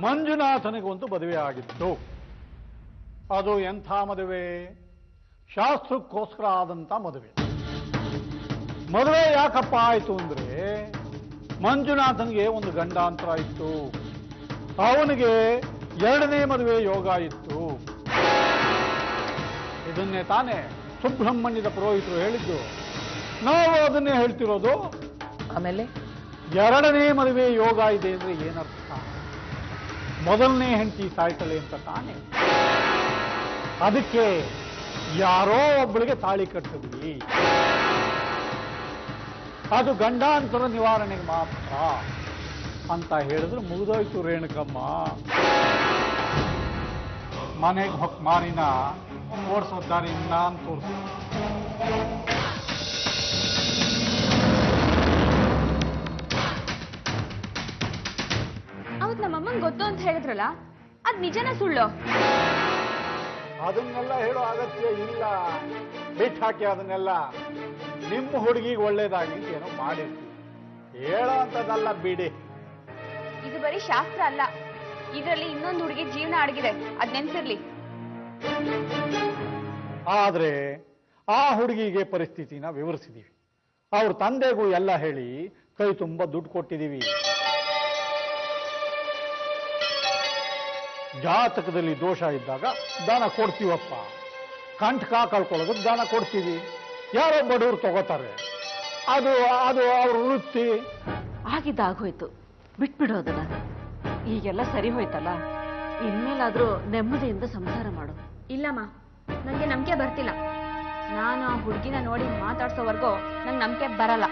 ಮಂಜುನಾಥನಿಗೊಂದು ಮದುವೆ ಆಗಿತ್ತು. ಅದು ಎಂಥ ಮದುವೆ? ಶಾಸ್ತ್ರಕ್ಕೋಸ್ಕರ ಆದಂತ ಮದುವೆ. ಮದುವೆ ಯಾಕಪ್ಪ ಆಯಿತು ಅಂದ್ರೆ ಮಂಜುನಾಥನಿಗೆ ಒಂದು ಗಂಡಾಂತರ ಇತ್ತು. ಅವನಿಗೆ ಎರಡನೇ ಮದುವೆ ಯೋಗ ಇತ್ತು. ಇದನ್ನೇ ತಾನೇ ಸುಬ್ರಹ್ಮಣ್ಯದ ಪುರೋಹಿತರು ಹೇಳಿದ್ದು. ನಾವು ಅದನ್ನೇ ಹೇಳ್ತಿರೋದು. ಆಮೇಲೆ ಎರಡನೇ ಮದುವೆ ಯೋಗ ಇದೆ ಅಂದ್ರೆ ಏನರ್ಥ? ಮೊದಲನೇ ಹೆಂಡತಿ ಸಾಯ್ತಳೆ ಅಂತ ತಾನೆ. ಅದಕ್ಕೆ ಯಾರೋ ಒಬ್ಬಳಿಗೆ ತಾಳಿ ಕಟ್ಟಿದ್ವಿ. ಅದು ಗಂಡಾಂತರ ನಿವಾರಣೆಗೆ ಮಾತ್ರ ಅಂತ ಹೇಳಿದ್ರೆ ಮುಗಿದೋಯ್ತು ರೇಣುಕಮ್ಮ. ಮನೆಗೆ ಹೊಕ್ ಮಾರಿನ ಓಡಿಸೋದಾರಿ ನಾನು ತೋರಿಸ. ಅವತ್ತು ನಮ್ಮಮ್ಮಂಗೆ ಗೊತ್ತು ಅಂತ ಹೇಳಿದ್ರಲ್ಲ, ಅದ್ ನಿಜನ ಸುಳ್ಳು? ಅದನ್ನೆಲ್ಲ ಹೇಳೋ ಅಗತ್ಯ ಇಲ್ಲ. ಬಿಟ್ಟು ಹಾಕಿ ಅದನ್ನೆಲ್ಲ. ನಿಮ್ಮ ಹುಡುಗಿಗೆ ಒಳ್ಳೇದಾಗಿ ಅಂತ ಏನೋ ಮಾಡಿರ್ತೀವಿ. ಹೇಳೋ ಅಂತದಲ್ಲ ಬಿಡಿ. ಇದು ಬರೀ ಶಾಸ್ತ್ರ ಅಲ್ಲ, ಇದರಲ್ಲಿ ಇನ್ನೊಂದು ಹುಡುಗಿ ಜೀವನ ಅಡಗಿದೆ, ಅದ್ ನೆನ್ಸಿರ್ಲಿ. ಆದ್ರೆ ಆ ಹುಡುಗಿಗೆ ಪರಿಸ್ಥಿತಿನ ವಿವರಿಸಿದೀವಿ. ಅವ್ರ ತಂದೆಗೂ ಎಲ್ಲ ಹೇಳಿ ಕೈ ತುಂಬ ದುಡ್ಡು ಕೊಟ್ಟಿದ್ದೀವಿ. ಜಾತಕದಲ್ಲಿ ದೋಷ ಇದ್ದಾಗ ದಾನ ಕೊಡ್ತೀವಪ್ಪ. ಕಂಠಕ ಕಳ್ಕೊಳ್ಳೋದು ದಾನ ಕೊಡ್ತೀವಿ. ಯಾರೋ ಬಡವರು ತಗೋತಾರೆ. ಅದು ಅದು ಅವ್ರ ವೃತ್ತಿ. ಆಗಿದ್ದಾಗೋಯ್ತು, ಬಿಟ್ಬಿಡೋದಲ್ಲ. ಈಗೆಲ್ಲ ಸರಿ ಹೋಯ್ತಲ್ಲ, ಇನ್ಮೇಲಾದ್ರೂ ನೆಮ್ಮದಿಯಿಂದ ಸಂಸಾರ ಮಾಡು. ಇಲ್ಲಮ್ಮ, ನಂಗೆ ನಂಬಿಕೆ ಬರ್ತಿಲ್ಲ. ನಾನು ಆ ಹುಡುಗಿನ ನೋಡಿ ಮಾತಾಡ್ಸೋವರೆಗೂ ನಂಗೆ ನಂಬಿಕೆ ಬರಲ್ಲ.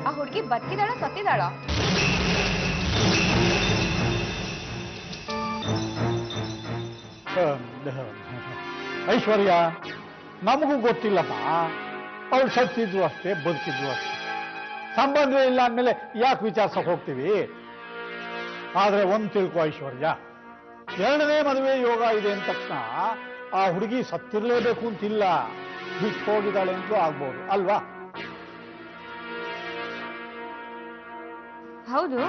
ಆ ಹುಡುಗಿ ಬದುಕಿದಾಳ ಸತ್ತಿದಾಳ? ಐಶ್ವರ್ಯ, ನಮಗೂ ಗೊತ್ತಿಲ್ಲಮ್ಮ. ಅವಳು ಸತ್ತಿದ್ರು ಅಷ್ಟೇ, ಬದುಕಿದ್ರು ಅಷ್ಟೇ. ಸಂಬಂಧವೇ ಇಲ್ಲ ಅಂದಮೇಲೆ ಯಾಕೆ ವಿಚಾರಿಸಕ್ ಹೋಗ್ತೀವಿ? ಆದ್ರೆ ಒಂದು ತಿಳ್ಕೊ ಐಶ್ವರ್ಯ, ಎರಡನೇ ಮದುವೆ ಯೋಗ ಇದೆ ಅಂದ ತಕ್ಷಣ ಆ ಹುಡುಗಿ ಸತ್ತಿರ್ಲೇಬೇಕು ಅಂತಿಲ್ಲ. ಬಿಟ್ಟು ಹೋಗಿದ್ದಾಳೆ ಅಂತಲೂ ಆಗ್ಬೋದು ಅಲ್ವಾ? ಹೌದು.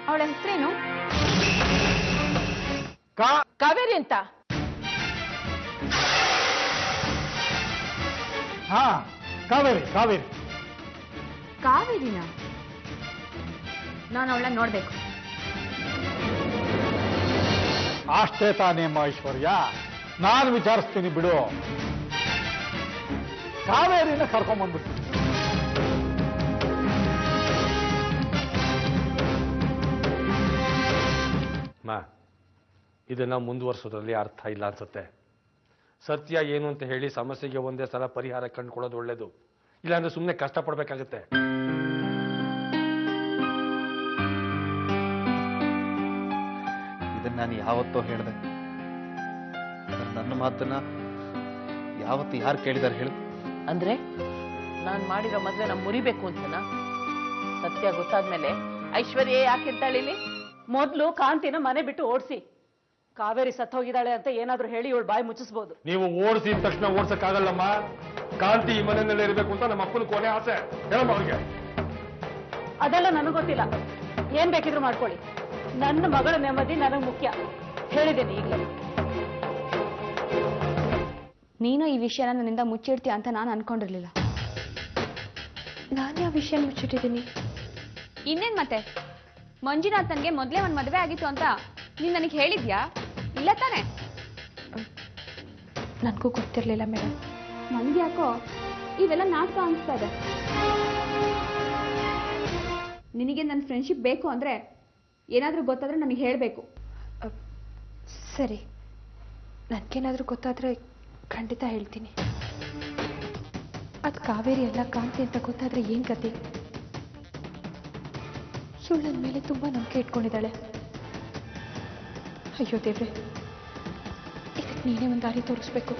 ಅವಳ ಹೆಸರೇನು? ಕಾವೇರಿ ಅಂತ. ಹಾ, ಕಾವೇರಿ. ಕಾವೇರಿ ಕಾವೇರಿನ? ನಾನು ಅವಳನ್ನ ನೋಡ್ಬೇಕು. ಅಷ್ಟೇ ತಾನೇಮ್ಮ ಐಶ್ವರ್ಯ, ನಾನು ವಿಚಾರಿಸ್ತೀನಿ ಬಿಡು. ಕಾವೇರಿನ ಕರ್ಕೊಂಡ್ಬಂದ್ಬಿಡ್ತೀನಿ. ಇದನ್ನ ಮುಂದುವರಿಸೋದ್ರಲ್ಲಿ ಅರ್ಥ ಇಲ್ಲ ಅನ್ಸುತ್ತೆ. ಸತ್ಯ ಏನು ಅಂತ ಹೇಳಿ ಸಮಸ್ಯೆಗೆ ಒಂದೇ ಸಲ ಪರಿಹಾರ ಕಂಡುಕೊಳ್ಳೋದು ಒಳ್ಳೇದು. ಇಲ್ಲಾಂದ್ರೆ ಸುಮ್ಮನೆ ಕಷ್ಟಪಡ್ಬೇಕಾಗತ್ತೆ. ಇದನ್ನ ನಾನು ಯಾವತ್ತೋ ಹೇಳಿದೆ. ನನ್ನ ಮಾತನ್ನ ಯಾವತ್ತು ಯಾರು ಕೇಳಿದಾರೆ ಹೇಳು? ಅಂದ್ರೆ ನಾನ್ ಮಾಡಿರೋ ಮದ್ವೆ ನಮ್ ಮುರಿಬೇಕು ಅಂತನಾ? ಸತ್ಯ ಗೊತ್ತಾದ್ಮೇಲೆ ಐಶ್ವರ್ಯ ಯಾಕೆ ಇರ್ತಾಳಿಲಿ? ಮೊದ್ಲು ಕಾಂತಿನ ಮನೆ ಬಿಟ್ಟು ಓಡಿಸಿ. ಕಾವೇರಿ ಸತ್ತೋಗಿದ್ದಾಳೆ ಅಂತ ಏನಾದ್ರೂ ಹೇಳಿ ಇವಳು ಬಾಯಿ ಮುಚ್ಚಿಸ್ಬೋದು. ನೀವು ಓಡಿಸಿದ ತಕ್ಷಣ ಓಡ್ಸಕ್ಕಾಗಲ್ಲಮ್ಮ. ಕಾಂತಿ ಈ ಮನೆಯಲ್ಲೇ ಇರಬೇಕು ಅಂತ ನಮ್ಮ ಅಪ್ಪನ ಕೊನೆ ಆಸೆ. ಹೇಳಮ್ಮ ಅವ್ರಿಗೆ. ಅದೆಲ್ಲ ನನಗೆ ಗೊತ್ತಿಲ್ಲ. ಏನ್ ಬೇಕಿದ್ರು ಮಾಡ್ಕೊಳ್ಳಿ. ನನ್ನ ಮಗಳ ನೆಮ್ಮದಿ ನನಗೆ ಮುಖ್ಯ. ಹೇಳಿದ್ದೇನೆ ಈಗಲೇ. ನೀನು ಈ ವಿಷಯನ ನನ್ನಿಂದ ಮುಚ್ಚಿಡ್ತೀಯ ಅಂತ ನಾನು ಅನ್ಕೊಂಡಿರ್ಲಿಲ್ಲ. ನಾನು ಯಾವ ವಿಷಯ ಮುಚ್ಚಿಟ್ಟಿದ್ದೀನಿ? ಇನ್ನೇನ್ ಮತ್ತೆ, ಮಂಜುನಾಥನ್ಗೆ ಮೊದಲೇ ಒಂದು ಮದುವೆ ಆಗಿತ್ತು ಅಂತ ನೀನ್ ನನಗೆ ಹೇಳಿದ್ಯಾ? ಇಲ್ಲ ತಾನೆ? ನನಗೂ ಗೊತ್ತಿರಲಿಲ್ಲ ಮೇಡಮ್. ನನಗೆ ಯಾಕೋ ಇವೆಲ್ಲ ನಾಟಕ ಅನಿಸ್ತಾ ಇದೆ. ನಿನಗೆ ನನ್ನ ಫ್ರೆಂಡ್ಶಿಪ್ ಬೇಕು ಅಂದ್ರೆ ಏನಾದರೂ ಗೊತ್ತಾದ್ರೆ ನನಗೆ ಹೇಳಬೇಕು. ಸರಿ, ನನಗೇನಾದರೂ ಗೊತ್ತಾದ್ರೆ ಖಂಡಿತ ಹೇಳ್ತೀನಿ. ಅದು ಕಾವೇರಿ ಎಲ್ಲ ಕಾಂತಿ ಅಂತ ಗೊತ್ತಾದ್ರೆ ಏನ್ ಕತೆ? ಸುಳ್ಳನ ಮೇಲೆ ತುಂಬಾ ನಂಬಿಕೆ ಇಟ್ಕೊಂಡಿದ್ದಾಳೆ. ಅಯ್ಯೋ ದೇವ್ರೆ, ಇದಕ್ಕೆ ನೀನೇ ಒಂದು ದಾರಿ ತೋರಿಸ್ಬೇಕು.